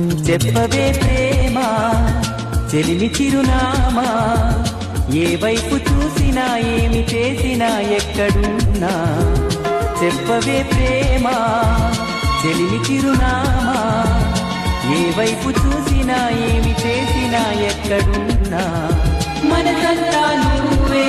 చెప్పవే ప్రేమ చెలిమి చిరునామా, ఏ వైపు చూసినా ఏమి చేసినా ఎక్కడున్నా. చెప్పవే ప్రేమ చెలిమి చిరునామా, ఏ వైపు చూసినా ఏమి చేసినా ఎక్కడున్నా. మనసంతా నువ్వే